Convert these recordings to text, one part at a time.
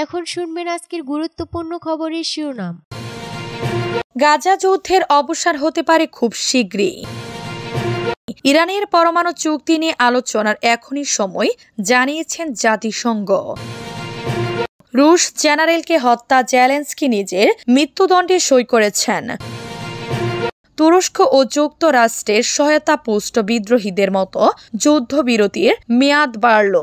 এখন শুনবেন আজকের গুরুত্বপূর্ণ খবরের শিরোনাম। গাজা যুদ্ধের অবসান হতে পারে খুব শীঘ্রই। ইরানের পরমাণু চুক্তি নিয়ে আলোচনার এখনই সময়, জানিয়েছেন জাতিসংঘ। রুশ জেনারেলকে হত্যা, জেলেনস্কি নিজের মৃত্যুদণ্ডে সই করেছেন। তুরস্ক ও যুক্তরাষ্ট্রের সহায়তা পুষ্ট বিদ্রোহীদের মতো যুদ্ধবিরতির মেয়াদ বাড়ল।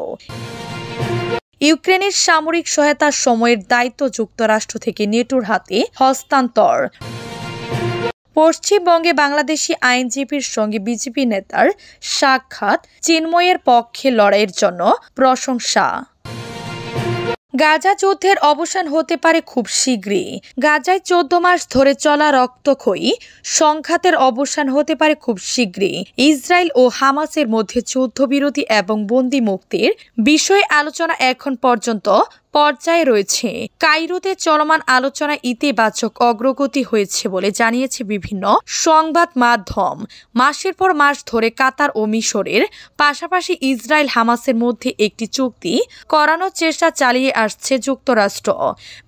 ইউক্রেনের সামরিক সহায়তার সময়ের দায়িত্ব যুক্তরাষ্ট্র থেকে নেটোর হাতে হস্তান্তর। পশ্চিমবঙ্গে বাংলাদেশি আইনজীবীর সঙ্গে বিজেপি নেতার সাক্ষাৎ, চিন্ময়ের পক্ষে লড়াইয়ের জন্য প্রশংসা। গাজা যুদ্ধের অবসান হতে পারে খুব শীঘ্রই। গাজায় 14 মাস ধরে চলা রক্তক্ষয়ী সংঘাতের অবসান হতে পারে খুব শীঘ্রই। ইসরায়েল ও হামাসের মধ্যে যুদ্ধবিরতি এবং বন্দী মুক্তির বিষয়ে আলোচনা এখন পর্যন্ত পর্যায়ে রয়েছে। কায়রোতে চলমান আলোচনা ইতিবাচক অগ্রগতি হয়েছে বলে জানিয়েছে বিভিন্ন সংবাদ মাধ্যম। মাসের পর মাস ধরে কাতার ও মিশরের পাশাপাশি ইসরায়েল হামাসের মধ্যে একটি চুক্তি করানোর চেষ্টা চালিয়ে আসছে যুক্তরাষ্ট্র।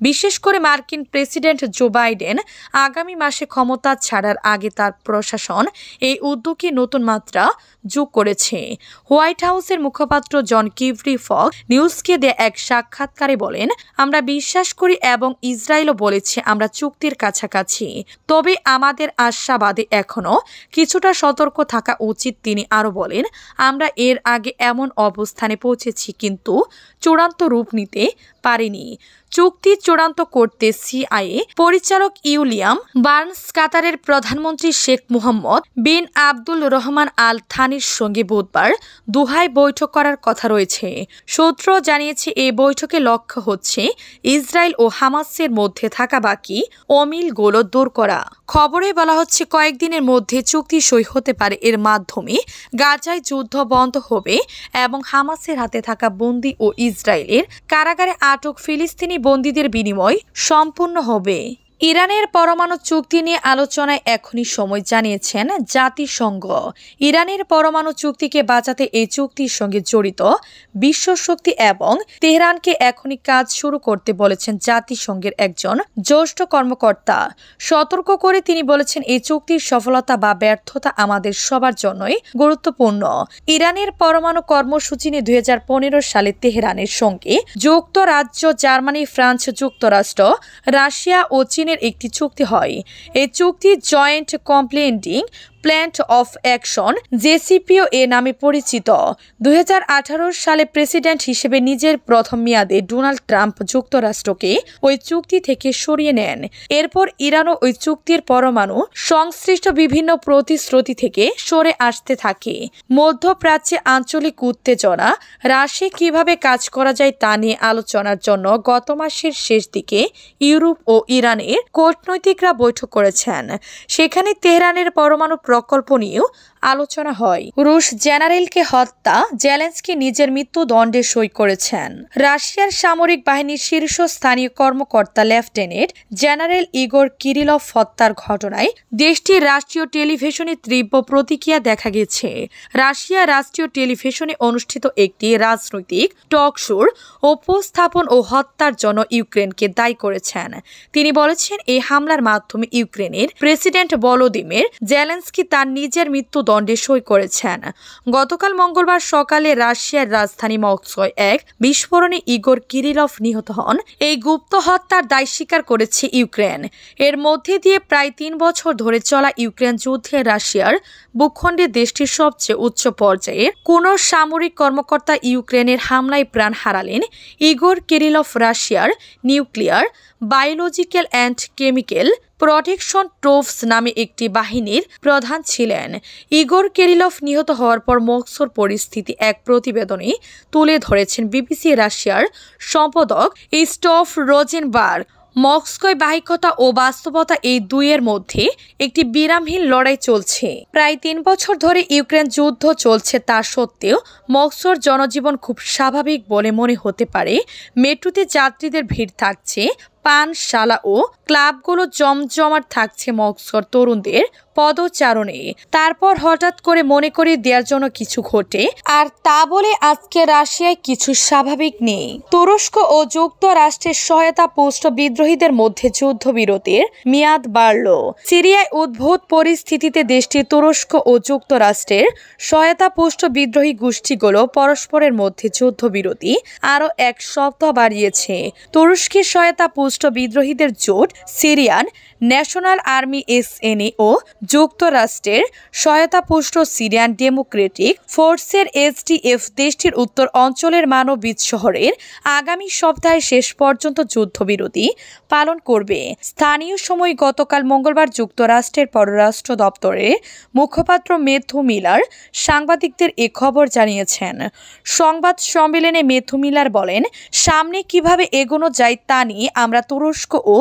বিশেষ করে মার্কিন প্রেসিডেন্ট জো বাইডেন আগামী মাসে ক্ষমতা ছাড়ার আগে তার প্রশাসন এই উদ্যোগে নতুন মাত্রা যোগ করেছে। হোয়াইট হাউসের মুখপাত্র জন কিভরি ফক্স নিউজকে দেয়া এক সাক্ষাৎকারে বলেন, আমরা বিশ্বাস করি এবং ইসরায়েলও বলেছে আমরা চুক্তির কাছাকাছি, তবে আমাদের আশাবাদে এখনও কিছুটা সতর্ক থাকা উচিত। তিনি আরও বলেন, আমরা এর আগে এমন অবস্থানে পৌঁছেছি কিন্তু চূড়ান্ত রূপ নিতে পারিনি। চুক্তি চূড়ান্ত করতে সিআইএ পরিচালক উইলিয়াম বার্নস, কাতারের প্রধানমন্ত্রী শেখ মুহাম্মদ বিন আব্দুল রহমান আল থানির সঙ্গে বুধবার দোহায় বৈঠক করার কথা রয়েছে। সূত্র জানিয়েছে এই বৈঠকে লক্ষ্য হচ্ছে ইসরায়েল ও হামাসের মধ্যে থাকা বাকি অমিলগুলো দূর করা। খবরে বলা হচ্ছে কয়েকদিনের মধ্যে চুক্তি সই হতে পারে। এর মাধ্যমে গাজায় যুদ্ধ বন্ধ হবে এবং হামাসের হাতে থাকা বন্দী ও ইসরায়েলের কারাগারে আটক ফিলিস্তিনি বন্দীদের বিনিময় সম্পূর্ণ হবে। ইরানের পরমাণু চুক্তি নিয়ে আলোচনায় এখনই সময়, জানিয়েছেন জাতিসংঘ। ইরানের পরমাণু চুক্তিকে বাঁচাতে এই চুক্তির সঙ্গে জড়িত বিশ্বশক্তি এবং তেহরানকে এখনই কাজ শুরু করতে বলেছেন জাতিসংঘের একজন জ্যেষ্ঠ কর্মকর্তা। সতর্ক করে তিনি বলেছেন, এই চুক্তির সফলতা বা ব্যর্থতা আমাদের সবার জন্যই গুরুত্বপূর্ণ। ইরানের পরমাণু কর্মসূচি নিয়ে 2015 সালে তেহরানের সঙ্গে যুক্তরাজ্য, জার্মানি, ফ্রান্স, যুক্তরাষ্ট্র, রাশিয়া ও চীনের একটি চুক্তি হয়। এই চুক্তি joint কমপ্লেন্টিং plan of action JCPOA এ নামে পরিচিত। 2018 সালে প্রেসিডেন্ট হিসেবে নিজের প্রথম মেয়াদে ডোনাল্ড ট্রাম্প যুক্তরাষ্ট্রকে ওই চুক্তি থেকে সরিয়ে নেন। এরপর ইরানও ওই চুক্তির পরমাণু সংশ্লিষ্ট বিভিন্ন প্রতিশ্রুতি থেকে সরে আসতে থাকে। মধ্যপ্রাচ্যে আঞ্চলিক উত্তেজনা হ্রাসে কিভাবে কাজ করা যায় তা নিয়ে আলোচনার জন্য গত মাসের শেষ দিকে ইউরোপ ও ইরানের কূটনৈতিকরা বৈঠক করেছেন। সেখানে তেহরানের পরমাণু প্রকল্প নিয়েও আলোচনা হয়। রুশ জেনারেলকে হত্যা, জেলেনস্কি নিজের মৃত্যুদণ্ডে সই করেছেন। রাশিয়ার সামরিক বাহিনীর শীর্ষস্থানীয় কর্মকর্তা লেফটেন্যান্ট জেনারেল ইগোর কিরিলভ হত্যার ঘটনায় দেশটির রাষ্ট্রীয় টেলিভিশনে তীব্র প্রতিক্রিয়া দেখা গেছে। রাশিয়ার রাষ্ট্রীয় টেলিভিশনে অনুষ্ঠিত একটি রাজনৈতিক টক শোর উপস্থাপন ও হত্যার জন্য ইউক্রেনকে দায়ী করেছেন। তিনি বলেছেন, এই হামলার মাধ্যমে ইউক্রেনের প্রেসিডেন্ট ভলোদিমির জেলেনস্কি তার নিজের মৃত্যুদণ্ডে সই করেছেন। গতকাল মঙ্গলবার সকালে রাশিয়ার রাজধানী মস্কোয় এক বিস্ফোরণে ইগোর কিরিলভ নিহত হন। এই গুপ্ত হত্যার দায় স্বীকার করেছে ইউক্রেন। এর মধ্যে দিয়ে প্রায় 3 বছর ধরে চলা ইউক্রেন যুদ্ধে রাশিয়ার ভূখণ্ডে দেশটির সবচেয়ে উচ্চ পর্যায়ের কোন সামরিক কর্মকর্তা ইউক্রেনের হামলায় প্রাণ হারালেন। ইগোর কিরিলভ রাশিয়ার nuclear, biological and chemical protection troops নামে একটি বাহিনীর প্রধান ছিলেন। ইগোর কিরিলভ নিহত হওয়ার পর মস্কোর পরিস্থিতি এক প্রতিবেদনে তুলে ধরেছেন বিবিসি রাশিয়ার সম্পাদক স্টফ রোজেনবার্গ। মস্কোয় বাহিকতা ও বাস্তবতা এই দুইয়ের মধ্যে একটি বিরামহীন লড়াই চলছে। প্রায় 3 বছর ধরে ইউক্রেন যুদ্ধ চলছে, তা সত্ত্বেও মস্কোর জনজীবন খুব স্বাভাবিক বলে মনে হতে পারে। মেট্রোতে যাত্রীদের ভিড় থাকছে, পানশালা ও ক্লাবগুলো জমজমাট থাকছে। মস্কোর তরুণদের পদচারণে। তারপর হঠাৎ করে মনে করিয়ে দেওয়ার জন্য কিছু ঘটে, আর তা বলে আজকে রাশিয়ায় কিছু স্বাভাবিক নেই। তুরস্ক ও যুক্তরাষ্ট্রের সহায়তা পুষ্ট বিদ্রোহীদের মধ্যে যুদ্ধবিরতির মেয়াদ বাড়ল। সিরিয়ায় উদ্ভূত পরিস্থিতিতে দেশটি তুরস্ক ও যুক্তরাষ্ট্রের সহায়তা পুষ্ট বিদ্রোহী গোষ্ঠীগুলো পরস্পরের মধ্যে যুদ্ধবিরতি আরও এক সপ্তাহ বাড়িয়েছে। তুরস্কের সহায়তা পুষ্ট বিদ্রোহীদের জোট সিরিয়ান ন্যাশনাল আর্মি এসএনএ ও যুক্তরাষ্ট্রের সহায়তাপুষ্ট সিরিয়ান ডেমোক্রেটিক ফোর্সের এসডিএফ দেশটির উত্তর অঞ্চলের মানবিজ শহরের আগামী সপ্তাহের শেষ পর্যন্ত যুদ্ধবিরতি পালন করবে। স্থানীয় সময় গতকাল মঙ্গলবার যুক্তরাষ্ট্রের পররাষ্ট্র দপ্তরের মুখপাত্র ম্যাথু মিলার সাংবাদিকদের এ খবর জানিয়েছেন। সংবাদ সম্মেলনে ম্যাথু মিলার বলেন, সামনে কিভাবে এগোনো যায় তা নিয়ে আমরা তুরস্ক ও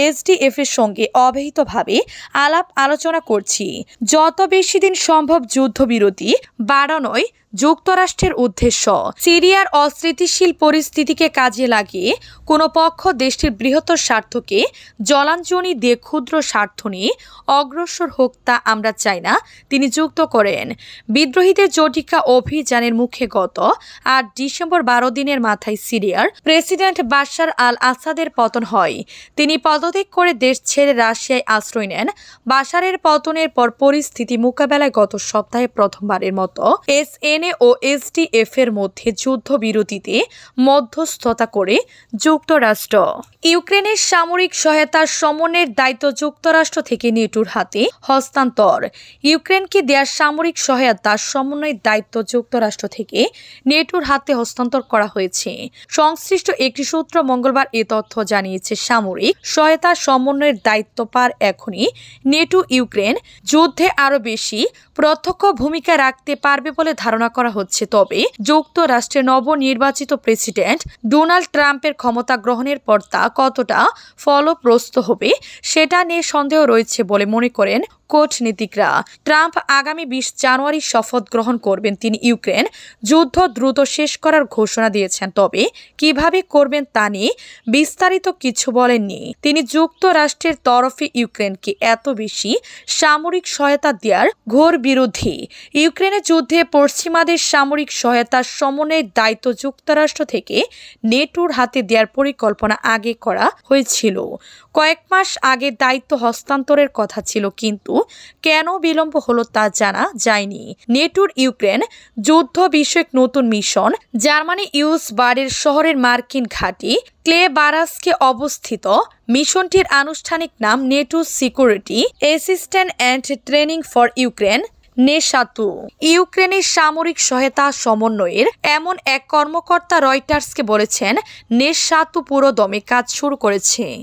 এসডিএফ এর সঙ্গে অব্যাহতভাবে আলাপ আলোচনা করছি। যত বেশি দিন সম্ভব যুদ্ধবিরতি বাড়ানোই যুক্তরাষ্ট্রের উদ্দেশ্য। সিরিয়ার অস্থিতিশীল পরিস্থিতিকে কাজে লাগিয়ে কোনো পক্ষ দেশটির বৃহত্তর স্বার্থকে জলাঞ্জলি দিয়ে ক্ষুদ্র স্বার্থ নিয়ে অগ্রসর হোক তা আমরা চাই না, তিনি যুক্ত করেন। বিদ্রোহীদের জটিকা অভিযানের মুখে গত ৮ ডিসেম্বর ১২ দিনের মাথায় সিরিয়ার প্রেসিডেন্ট বাশার আল আসাদের পতন হয়। তিনি পদত্যাগ করে দেশ ছেড়ে রাশিয়ায় আশ্রয় নেন। বাশারের পতনের পর পরিস্থিতি মোকাবেলায় গত সপ্তাহে প্রথমবারের মতো এসএনএ ও এসডিএফ এর মধ্যে যুদ্ধবিরতিতে মধ্যস্থতা করে যুক্তরাষ্ট্র। ইউক্রেনের সামরিক সহায়তার সমন্বয়ের দায়িত্ব যুক্তরাষ্ট্র থেকে নেটোর হাতে হস্তান্তর। ইউক্রেনকে দেওয়া সামরিক সহায়তা সমন্বয়ের দায়িত্ব যুক্তরাষ্ট্র থেকে নেটোর হাতে হস্তান্তর করা হয়েছে। সংশ্লিষ্ট একটি সূত্র মঙ্গলবার এ তথ্য জানিয়েছে। সামরিক সহায়তা সমন্বয়ের দায়িত্ব পার এখনই নেটো ইউক্রেন যুদ্ধে আরও বেশি প্রত্যক্ষ ভূমিকা রাখতে পারবে বলে ধারণা করা হচ্ছে। তবে যুক্তরাষ্ট্রের নবনির্বাচিত প্রেসিডেন্ট ডোনাল্ড ট্রাম্পের ক্ষমতা গ্রহণের পর তা কতটা ফলপ্রসূ হবে সেটা নিয়ে সন্দেহ রয়েছে বলে মনে করেন কূটনীতিকরা। ট্রাম্প আগামী ২০ জানুয়ারি শপথ গ্রহণ করবেন। তিনি ইউক্রেন যুদ্ধ দ্রুত শেষ করার ঘোষণা দিয়েছেন, তবে কিভাবে করবেন তা নিয়ে বিস্তারিত কিছু বলেননি। তিনি যুক্তরাষ্ট্রের তরফে ইউক্রেনকে এত বেশি সামরিক সহায়তা দেওয়ার ঘোর বিরোধী। ইউক্রেনের যুদ্ধে পশ্চিমাদের সামরিক সহায়তার সমন্বয়ের দায়িত্ব যুক্তরাষ্ট্র থেকে নেটোর হাতে দেওয়ার পরিকল্পনা আগে করা হয়েছিল। কয়েক মাস আগে দায়িত্ব হস্তান্তরের কথা ছিল, কিন্তু কেন বিলম্ব হলো তা জানা যায়নি। নেটোর ইউক্রেন যুদ্ধ বিষয়ক নতুন মিশন জার্মানি ইউসবারের শহরের মার্কিন ঘাঁটি ক্লেবারাসকে অবস্থিত। মিশনটির আনুষ্ঠানিক নাম NATO security assistant and training for Ukraine নেশাতু। ইউক্রেনের সামরিক সহায়তা সমন্বয়ের এমন এক কর্মকর্তা রয়টার্সকে বলেছেন, নেশাতু পুরো দমে কাজ শুরু করেছে।